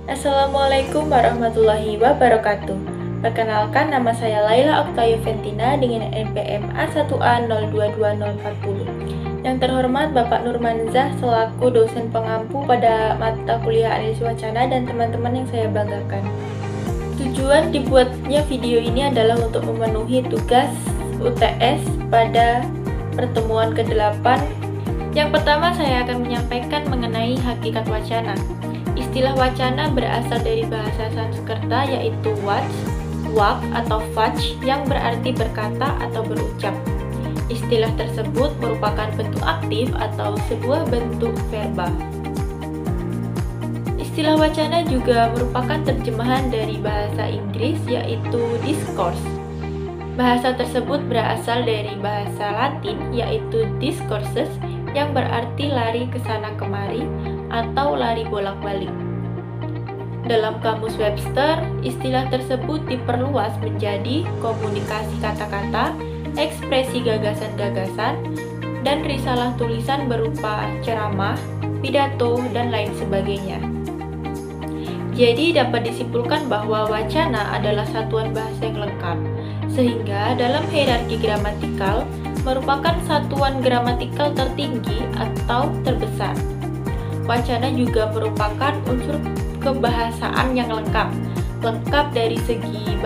Assalamualaikum warahmatullahi wabarakatuh. Perkenalkan, nama saya Laila Octavia Ventina dengan NPM A1A022040. Yang terhormat Bapak Nurmanzah selaku dosen pengampu pada mata kuliah analisis wacana dan teman-teman yang saya banggakan. Tujuan dibuatnya video ini adalah untuk memenuhi tugas UTS pada pertemuan ke-8. Yang pertama, saya akan menyampaikan mengenai hakikat wacana. Istilah wacana berasal dari bahasa Sanskerta yaitu wak atau vach yang berarti berkata atau berucap. Istilah tersebut merupakan bentuk aktif atau sebuah bentuk verba. Istilah wacana juga merupakan terjemahan dari bahasa Inggris yaitu discourse. Bahasa tersebut berasal dari bahasa Latin yaitu discourses yang berarti lari ke sana kemari atau lari bolak-balik. Dalam kamus Webster, istilah tersebut diperluas menjadi komunikasi kata-kata, ekspresi gagasan-gagasan, dan risalah tulisan berupa ceramah, pidato, dan lain sebagainya. Jadi dapat disimpulkan bahwa wacana adalah satuan bahasa yang lengkap, sehingga dalam hierarki gramatikal merupakan satuan gramatikal tertinggi atau terbesar. Wacana juga merupakan unsur kebahasaan yang lengkap dari segi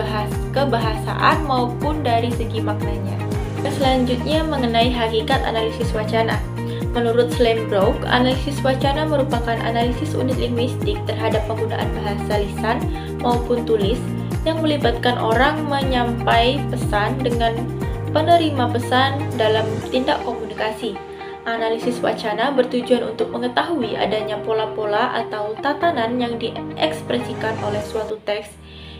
kebahasaan maupun dari segi maknanya. Selanjutnya mengenai hakikat analisis wacana. Menurut Slembrooke, analisis wacana merupakan analisis unit linguistik terhadap penggunaan bahasa lisan maupun tulis yang melibatkan orang menyampai pesan dengan penerima pesan dalam tindak komunikasi. Analisis wacana bertujuan untuk mengetahui adanya pola-pola atau tatanan yang diekspresikan oleh suatu teks.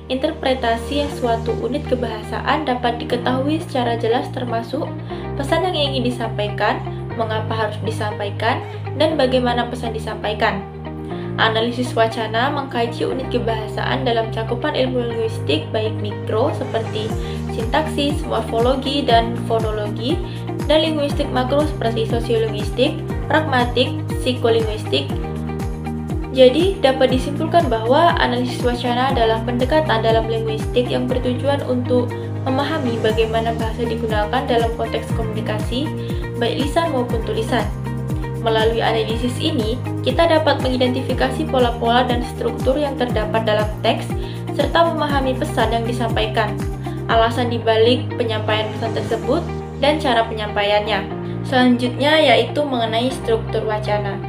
Interpretasi suatu unit kebahasaan dapat diketahui secara jelas termasuk pesan yang ingin disampaikan, mengapa harus disampaikan, dan bagaimana pesan disampaikan. Analisis wacana mengkaji unit kebahasaan dalam cakupan ilmu linguistik baik mikro seperti sintaksis, morfologi, dan fonologi, dan linguistik makro seperti sosiolinguistik, pragmatik, psikolinguistik. Jadi, dapat disimpulkan bahwa analisis wacana adalah pendekatan dalam linguistik yang bertujuan untuk memahami bagaimana bahasa digunakan dalam konteks komunikasi, baik lisan maupun tulisan. Melalui analisis ini, kita dapat mengidentifikasi pola-pola dan struktur yang terdapat dalam teks, serta memahami pesan yang disampaikan, alasan dibalik penyampaian pesan tersebut, dan cara penyampaiannya. Selanjutnya yaitu mengenai struktur wacana.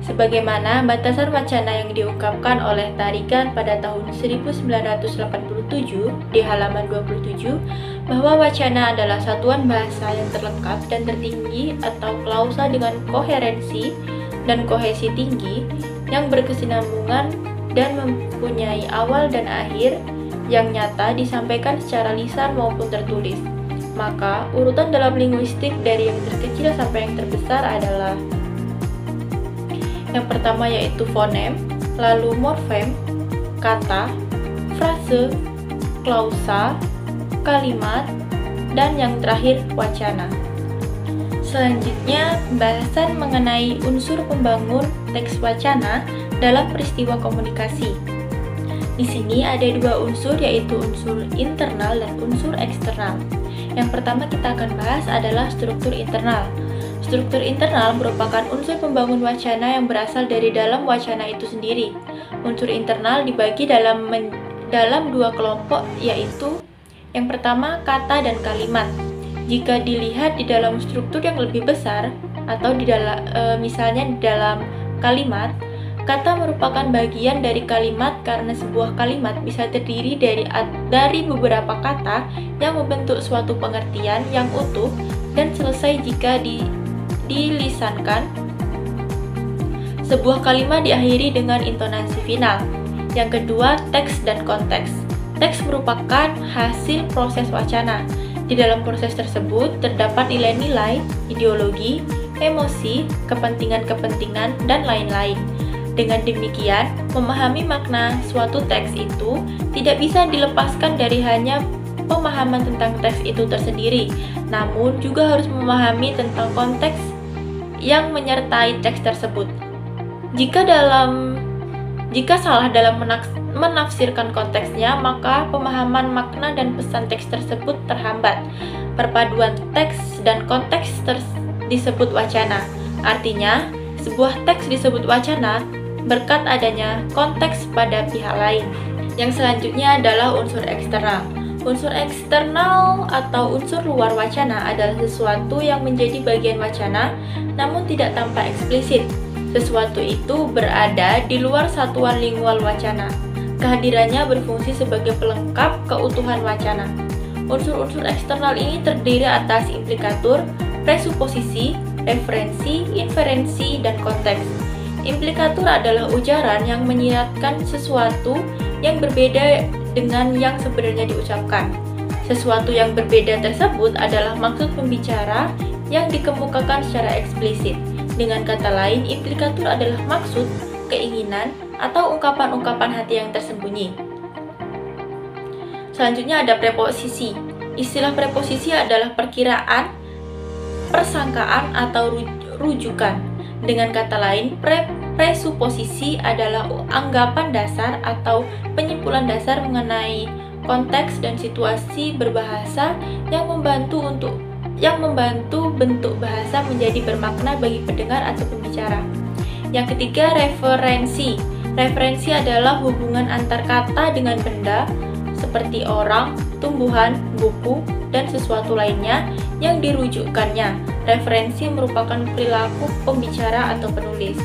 Sebagaimana batasan wacana yang diungkapkan oleh Tarigan pada tahun 1987 di halaman 27, bahwa wacana adalah satuan bahasa yang terlengkap dan tertinggi atau klausa dengan koherensi dan kohesi tinggi yang berkesinambungan dan mempunyai awal dan akhir yang nyata disampaikan secara lisan maupun tertulis. Maka, urutan dalam linguistik dari yang terkecil sampai yang terbesar adalah yang pertama yaitu fonem, lalu morfem, kata, frase, klausa, kalimat, dan yang terakhir wacana. Selanjutnya, bahasan mengenai unsur pembangun teks wacana dalam peristiwa komunikasi. Di sini ada dua unsur yaitu unsur internal dan unsur eksternal. Yang pertama kita akan bahas adalah struktur internal. Struktur internal merupakan unsur pembangun wacana yang berasal dari dalam wacana itu sendiri. Unsur internal dibagi dalam dua kelompok yaitu yang pertama kata dan kalimat. Jika dilihat di dalam struktur yang lebih besar atau misalnya di dalam kalimat, kata merupakan bagian dari kalimat karena sebuah kalimat bisa terdiri dari beberapa kata yang membentuk suatu pengertian yang utuh dan selesai jika dilisankan. Sebuah kalimat diakhiri dengan intonasi final. Yang kedua, teks dan konteks. Teks merupakan hasil proses wacana. Di dalam proses tersebut terdapat nilai-nilai, ideologi, emosi, kepentingan-kepentingan, dan lain-lain. Dengan demikian, memahami makna suatu teks itu tidak bisa dilepaskan dari hanya pemahaman tentang teks itu tersendiri, namun juga harus memahami tentang konteks yang menyertai teks tersebut. Jika dalam Jika salah dalam menafsirkan konteksnya, maka pemahaman makna dan pesan teks tersebut terhambat. Perpaduan teks dan konteks disebut wacana. Artinya, sebuah teks disebut wacana berkat adanya konteks pada pihak lain. Yang selanjutnya adalah unsur eksternal. Unsur eksternal atau unsur luar wacana adalah sesuatu yang menjadi bagian wacana namun tidak tampak eksplisit. Sesuatu itu berada di luar satuan lingual wacana. Kehadirannya berfungsi sebagai pelengkap keutuhan wacana. Unsur-unsur eksternal ini terdiri atas implikatur, presuposisi, referensi, inferensi, dan konteks. Implikatur adalah ujaran yang menyiratkan sesuatu yang berbeda dengan yang sebenarnya diucapkan. Sesuatu yang berbeda tersebut adalah maksud pembicara yang dikemukakan secara eksplisit. Dengan kata lain, implikatur adalah maksud, keinginan, atau ungkapan-ungkapan hati yang tersembunyi. Selanjutnya ada preposisi. Istilah preposisi adalah perkiraan, persangkaan, atau rujukan. Dengan kata lain, presuposisi adalah anggapan dasar atau penyimpulan dasar mengenai konteks dan situasi berbahasa yang membantu bentuk bahasa menjadi bermakna bagi pendengar atau pembicara. Yang ketiga, referensi. Referensi adalah hubungan antar kata dengan benda seperti orang, tumbuhan, buku, dan sesuatu lainnya yang dirujukkannya. Referensi merupakan perilaku pembicara atau penulis.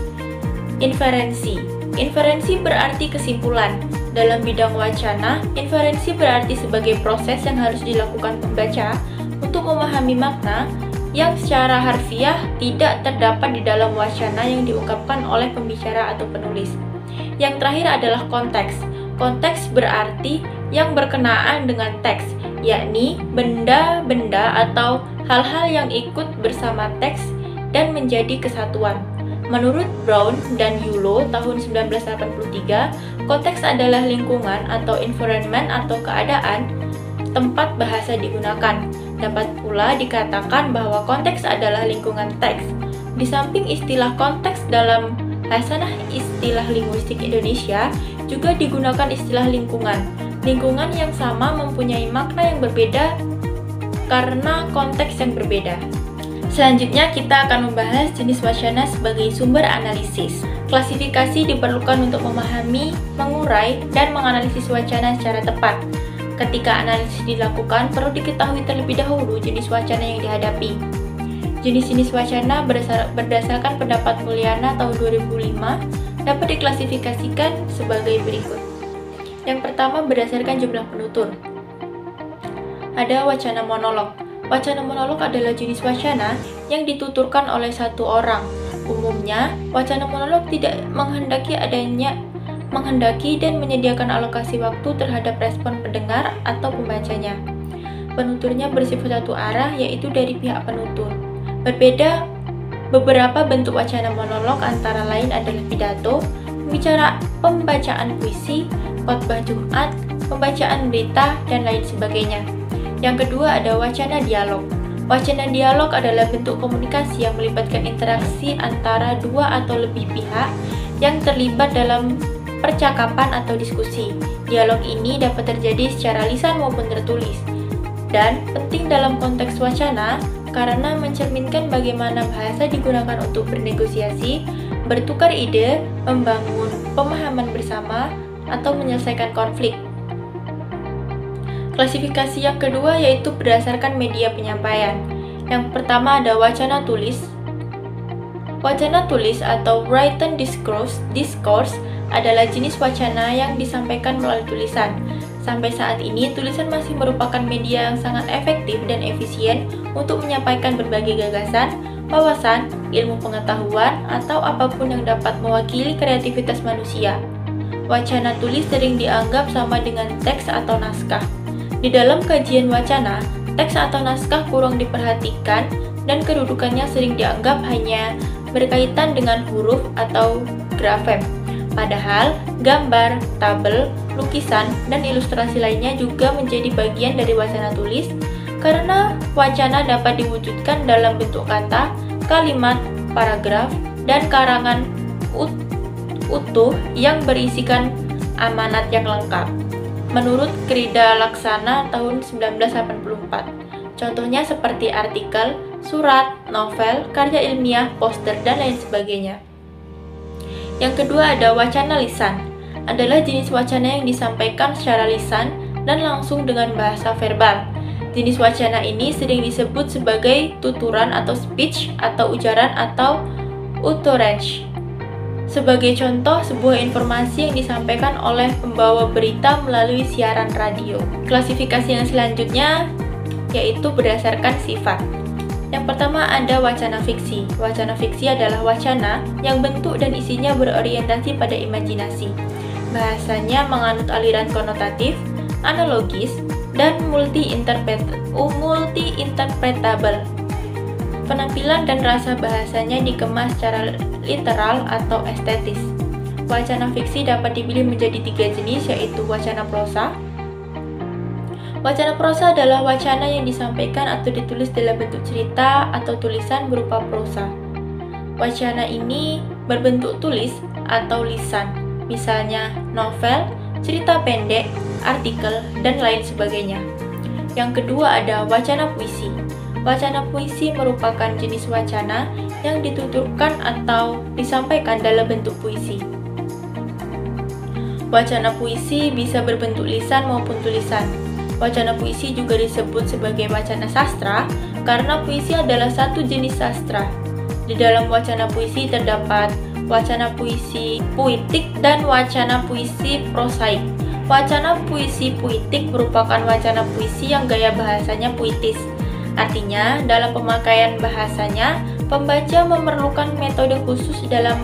Inferensi. Inferensi berarti kesimpulan. Dalam bidang wacana, inferensi berarti sebagai proses yang harus dilakukan pembaca untuk memahami makna yang secara harfiah tidak terdapat di dalam wacana yang diungkapkan oleh pembicara atau penulis. Yang terakhir adalah konteks. Konteks berarti yang berkenaan dengan teks, yakni benda-benda atau hal-hal yang ikut bersama teks dan menjadi kesatuan. Menurut Brown dan Yulo tahun 1983, konteks adalah lingkungan atau environment atau keadaan tempat bahasa digunakan. Dapat pula dikatakan bahwa konteks adalah lingkungan teks. Di samping istilah konteks dalam Hasanah Istilah Linguistik Indonesia, juga digunakan istilah lingkungan. Lingkungan yang sama mempunyai makna yang berbeda karena konteks yang berbeda. Selanjutnya kita akan membahas jenis wacana sebagai sumber analisis. Klasifikasi diperlukan untuk memahami, mengurai, dan menganalisis wacana secara tepat. Ketika analisis dilakukan, perlu diketahui terlebih dahulu jenis wacana yang dihadapi. Jenis-jenis wacana berdasarkan pendapat Mulyana tahun 2005 dapat diklasifikasikan sebagai berikut. Yang pertama berdasarkan jumlah penutur. Ada wacana monolog. Wacana monolog adalah jenis wacana yang dituturkan oleh satu orang. Umumnya, wacana monolog tidak menghendaki dan menyediakan alokasi waktu terhadap respon pendengar atau pembacanya. Penuturnya bersifat satu arah, yaitu dari pihak penutur. Berbeda beberapa bentuk wacana monolog antara lain adalah pidato, pembacaan puisi, khotbah Jumat, pembacaan berita, dan lain sebagainya. Yang kedua ada wacana dialog. Wacana dialog adalah bentuk komunikasi yang melibatkan interaksi antara dua atau lebih pihak yang terlibat dalam percakapan atau diskusi. Dialog ini dapat terjadi secara lisan maupun tertulis, dan penting dalam konteks wacana karena mencerminkan bagaimana bahasa digunakan untuk bernegosiasi, bertukar ide, membangun pemahaman bersama, atau menyelesaikan konflik. Klasifikasi yang kedua yaitu berdasarkan media penyampaian. Yang pertama ada wacana tulis. Wacana tulis atau written discourse adalah jenis wacana yang disampaikan melalui tulisan. Sampai saat ini, tulisan masih merupakan media yang sangat efektif dan efisien untuk menyampaikan berbagai gagasan, wawasan, ilmu pengetahuan, atau apapun yang dapat mewakili kreativitas manusia. Wacana tulis sering dianggap sama dengan teks atau naskah. Di dalam kajian wacana, teks atau naskah kurang diperhatikan dan kedudukannya sering dianggap hanya berkaitan dengan huruf atau grafem. Padahal, gambar, tabel, lukisan, dan ilustrasi lainnya juga menjadi bagian dari wacana tulis karena wacana dapat diwujudkan dalam bentuk kata, kalimat, paragraf, dan karangan utuh yang berisikan amanat yang lengkap. Menurut Krida Laksana tahun 1984. Contohnya seperti artikel, surat, novel, karya ilmiah, poster, dan lain sebagainya. Yang kedua ada wacana lisan. Adalah jenis wacana yang disampaikan secara lisan dan langsung dengan bahasa verbal. Jenis wacana ini sering disebut sebagai tuturan atau speech atau ujaran atau utterance. Sebagai contoh, sebuah informasi yang disampaikan oleh pembawa berita melalui siaran radio. Klasifikasi yang selanjutnya yaitu berdasarkan sifat. Yang pertama ada wacana fiksi. Wacana fiksi adalah wacana yang bentuk dan isinya berorientasi pada imajinasi. Bahasanya menganut aliran konotatif, analogis, dan multi-interpretable. Penampilan dan rasa bahasanya dikemas secara literal atau estetis. Wacana fiksi dapat dipilih menjadi 3 jenis, yaitu wacana prosa. Wacana prosa adalah wacana yang disampaikan atau ditulis dalam bentuk cerita atau tulisan berupa prosa. Wacana ini berbentuk tulis atau lisan, misalnya novel, cerita pendek, artikel, dan lain sebagainya. Yang kedua ada wacana puisi. Wacana puisi merupakan jenis wacana yang dituturkan atau disampaikan dalam bentuk puisi. Wacana puisi bisa berbentuk lisan maupun tulisan. Wacana puisi juga disebut sebagai wacana sastra karena puisi adalah satu jenis sastra. Di dalam wacana puisi terdapat wacana puisi puitik dan wacana puisi prosaik. Wacana puisi puitik merupakan wacana puisi yang gaya bahasanya puitis. Artinya, dalam pemakaian bahasanya, pembaca memerlukan metode khusus dalam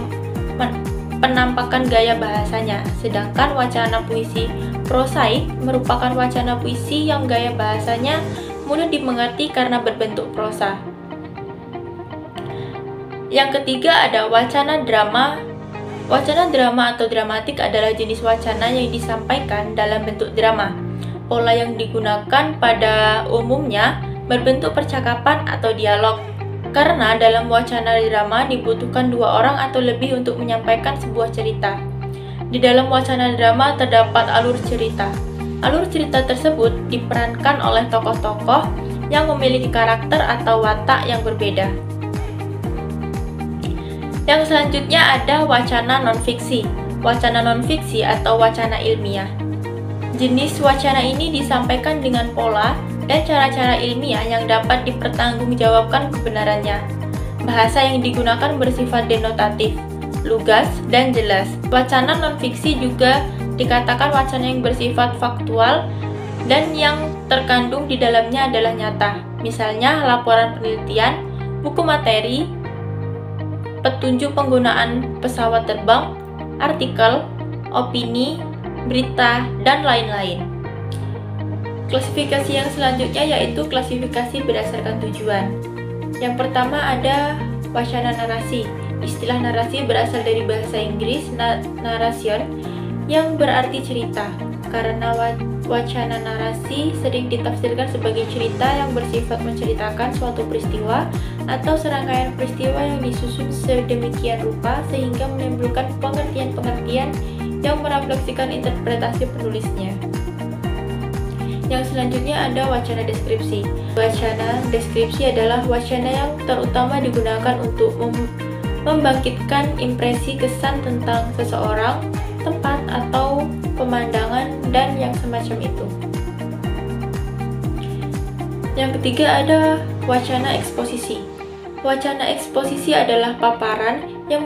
penampakan gaya bahasanya. Sedangkan wacana puisi prosaik merupakan wacana puisi yang gaya bahasanya mudah dimengerti karena berbentuk prosa. Yang ketiga ada wacana drama. Wacana drama atau dramatik adalah jenis wacana yang disampaikan dalam bentuk drama. Pola yang digunakan pada umumnya berbentuk percakapan atau dialog. Karena dalam wacana drama dibutuhkan 2 orang atau lebih untuk menyampaikan sebuah cerita. Di dalam wacana drama terdapat alur cerita. Alur cerita tersebut diperankan oleh tokoh-tokoh yang memiliki karakter atau watak yang berbeda. Yang selanjutnya ada wacana non-fiksi. Wacana non-fiksi atau wacana ilmiah. Jenis wacana ini disampaikan dengan pola dan cara-cara ilmiah yang dapat dipertanggungjawabkan kebenarannya. Bahasa yang digunakan bersifat denotatif, lugas, dan jelas. Wacana non-fiksi juga dikatakan wacana yang bersifat faktual dan yang terkandung di dalamnya adalah nyata. Misalnya laporan penelitian, buku materi, petunjuk penggunaan pesawat terbang, artikel, opini, berita, dan lain-lain. Klasifikasi yang selanjutnya yaitu klasifikasi berdasarkan tujuan. Yang pertama ada wacana narasi. Istilah narasi berasal dari bahasa Inggris narration yang berarti cerita. Karena wacana narasi sering ditafsirkan sebagai cerita yang bersifat menceritakan suatu peristiwa atau serangkaian peristiwa yang disusun sedemikian rupa sehingga menimbulkan pengertian-pengertian yang merefleksikan interpretasi penulisnya. Yang selanjutnya ada wacana deskripsi. Wacana deskripsi adalah wacana yang terutama digunakan untuk membangkitkan impresi kesan tentang seseorang, tempat, atau pemandangan, dan yang semacam itu. Yang ketiga ada wacana eksposisi. Wacana eksposisi adalah paparan yang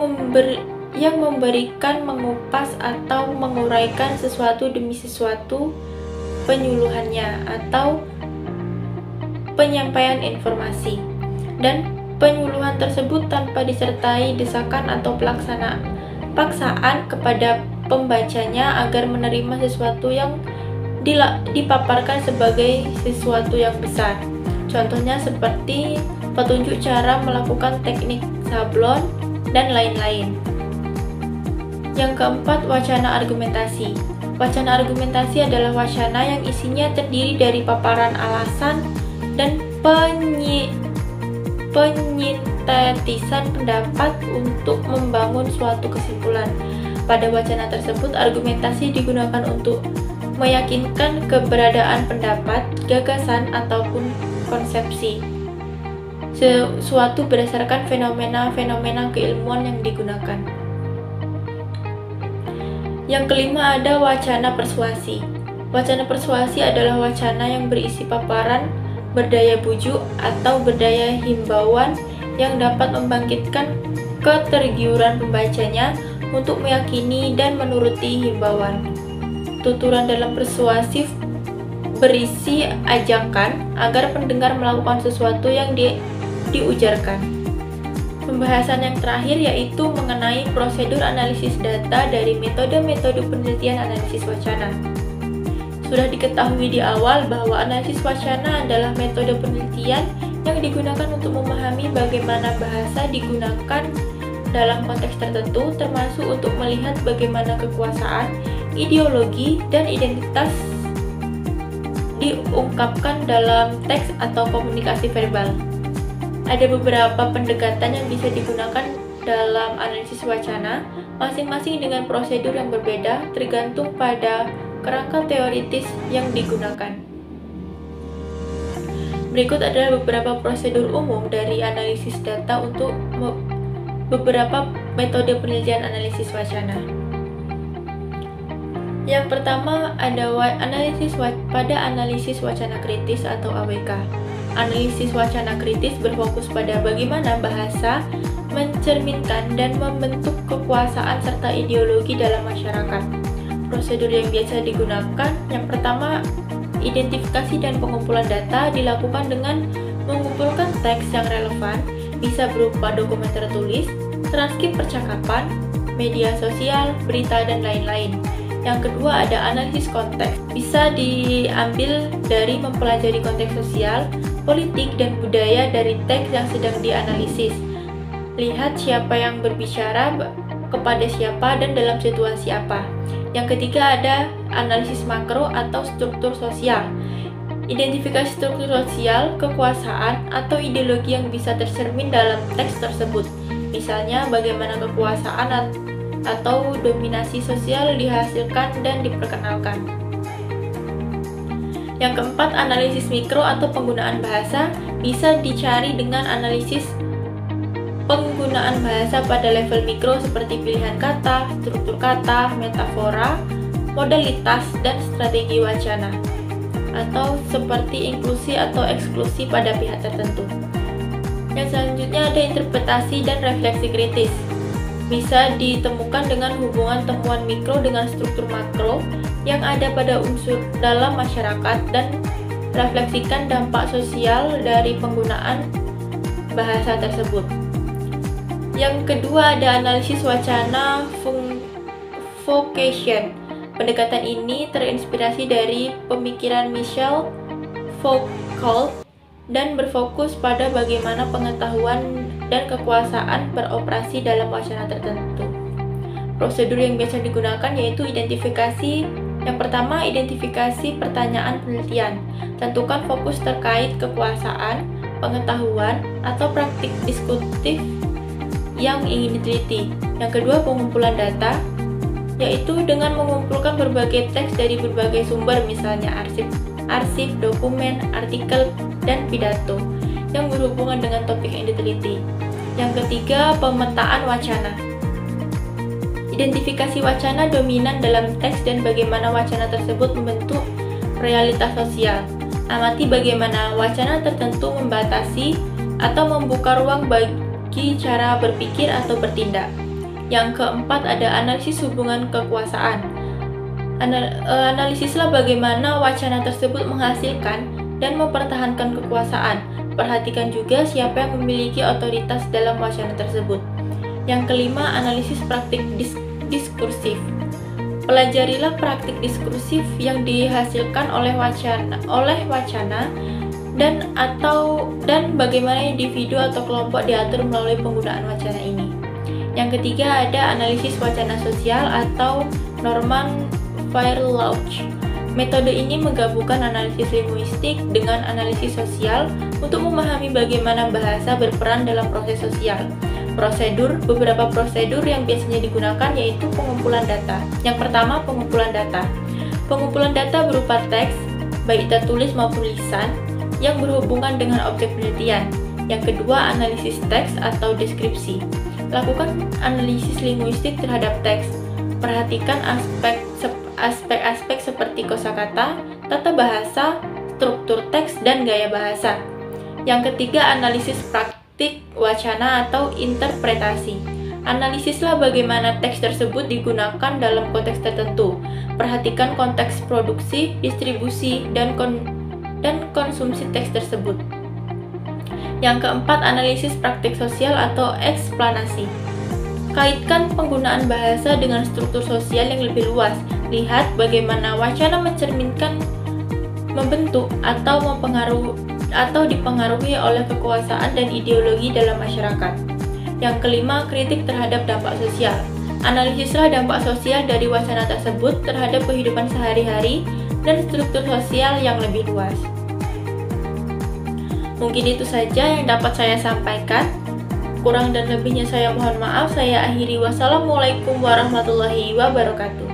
memberikan, mengupas, atau menguraikan sesuatu demi sesuatu penyuluhannya atau penyampaian informasi, dan penyuluhan tersebut tanpa disertai desakan atau paksaan kepada pembacanya agar menerima sesuatu yang dipaparkan sebagai sesuatu yang besar. Contohnya seperti petunjuk cara melakukan teknik sablon dan lain-lain. Yang keempat, wacana argumentasi. Wacana argumentasi adalah wacana yang isinya terdiri dari paparan alasan dan penyintetisan pendapat untuk membangun suatu kesimpulan. Pada wacana tersebut, argumentasi digunakan untuk meyakinkan keberadaan pendapat, gagasan, ataupun konsepsi sesuatu berdasarkan fenomena-fenomena keilmuan yang digunakan. Yang kelima ada wacana persuasi. Wacana persuasi adalah wacana yang berisi paparan, berdaya bujuk, atau berdaya himbauan yang dapat membangkitkan ketergiuran pembacanya untuk meyakini dan menuruti himbauan. Tuturan dalam persuasif berisi ajakan agar pendengar melakukan sesuatu yang diujarkan. Pembahasan yang terakhir yaitu mengenai prosedur analisis data dari metode-metode penelitian analisis wacana. Sudah diketahui di awal bahwa analisis wacana adalah metode penelitian yang digunakan untuk memahami bagaimana bahasa digunakan dalam konteks tertentu, termasuk untuk melihat bagaimana kekuasaan, ideologi, dan identitas diungkapkan dalam teks atau komunikasi verbal. Ada beberapa pendekatan yang bisa digunakan dalam analisis wacana, masing-masing dengan prosedur yang berbeda tergantung pada kerangka teoritis yang digunakan. Berikut adalah beberapa prosedur umum dari analisis data untuk beberapa metode penelitian analisis wacana. Yang pertama ada analisis wacana kritis atau AWK. Analisis wacana kritis berfokus pada bagaimana bahasa mencerminkan dan membentuk kekuasaan serta ideologi dalam masyarakat. Prosedur yang biasa digunakan, yang pertama, identifikasi dan pengumpulan data dilakukan dengan mengumpulkan teks yang relevan, bisa berupa dokumen tertulis, transkrip percakapan, media sosial, berita, dan lain-lain. Yang kedua ada analisis konteks, bisa diambil dari mempelajari konteks sosial, politik, dan budaya dari teks yang sedang dianalisis. Lihat siapa yang berbicara kepada siapa dan dalam situasi apa. Yang ketiga ada analisis makro atau struktur sosial. Identifikasi struktur sosial, kekuasaan, atau ideologi yang bisa tercermin dalam teks tersebut. Misalnya bagaimana kekuasaan atau dominasi sosial dihasilkan dan diperkenalkan. Yang keempat, analisis mikro atau penggunaan bahasa bisa dicari dengan analisis penggunaan bahasa pada level mikro seperti pilihan kata, struktur kata, metafora, modalitas, dan strategi wacana, atau seperti inklusi atau eksklusi pada pihak tertentu. Yang selanjutnya ada interpretasi dan refleksi kritis. Bisa ditemukan dengan hubungan temuan mikro dengan struktur makro yang ada pada unsur dalam masyarakat dan refleksikan dampak sosial dari penggunaan bahasa tersebut. Yang kedua ada analisis wacana vocation. Pendekatan ini terinspirasi dari pemikiran Michel Foucault dan berfokus pada bagaimana pengetahuan dan kekuasaan beroperasi dalam wacana tertentu. Prosedur yang biasa digunakan yaitu identifikasi. Yang pertama, identifikasi pertanyaan penelitian. Tentukan fokus terkait kekuasaan, pengetahuan, atau praktik diskutif yang ingin diteliti. Yang kedua, pengumpulan data, yaitu dengan mengumpulkan berbagai teks dari berbagai sumber, misalnya arsip, dokumen, artikel, dan pidato yang berhubungan dengan topik yang diteliti. Yang ketiga, pemetaan wacana. Identifikasi wacana dominan dalam teks dan bagaimana wacana tersebut membentuk realitas sosial. Amati bagaimana wacana tertentu membatasi atau membuka ruang bagi cara berpikir atau bertindak. Yang keempat ada analisis hubungan kekuasaan. Analisislah bagaimana wacana tersebut menghasilkan dan mempertahankan kekuasaan. Perhatikan juga siapa yang memiliki otoritas dalam wacana tersebut. Yang kelima, analisis praktik diskursif. Pelajarilah praktik diskursif yang dihasilkan oleh wacana dan bagaimana individu atau kelompok diatur melalui penggunaan wacana ini. Yang ketiga ada analisis wacana sosial atau Norman Fairlauch. Metode ini menggabungkan analisis linguistik dengan analisis sosial untuk memahami bagaimana bahasa berperan dalam proses sosial. Prosedur, beberapa prosedur yang biasanya digunakan yaitu pengumpulan data. Yang pertama, pengumpulan data. Pengumpulan data berupa teks, baik tertulis maupun lisan, yang berhubungan dengan objek penelitian. Yang kedua, analisis teks atau deskripsi. Lakukan analisis linguistik terhadap teks. Perhatikan aspek-aspek seperti kosakata, tata bahasa, struktur teks, dan gaya bahasa. Yang ketiga, analisis praktik wacana atau interpretasi. Analisislah bagaimana teks tersebut digunakan dalam konteks tertentu. Perhatikan konteks produksi, distribusi, dan konsumsi teks tersebut. Yang keempat, analisis praktik sosial atau eksplanasi. Kaitkan penggunaan bahasa dengan struktur sosial yang lebih luas. Lihat bagaimana wacana mencerminkan, membentuk, atau dipengaruhi oleh kekuasaan dan ideologi dalam masyarakat. Yang kelima, kritik terhadap dampak sosial. Analisislah dampak sosial dari wacana tersebut terhadap kehidupan sehari-hari dan struktur sosial yang lebih luas. Mungkin itu saja yang dapat saya sampaikan. Kurang dan lebihnya saya mohon maaf. Saya akhiri. Wassalamualaikum warahmatullahi wabarakatuh.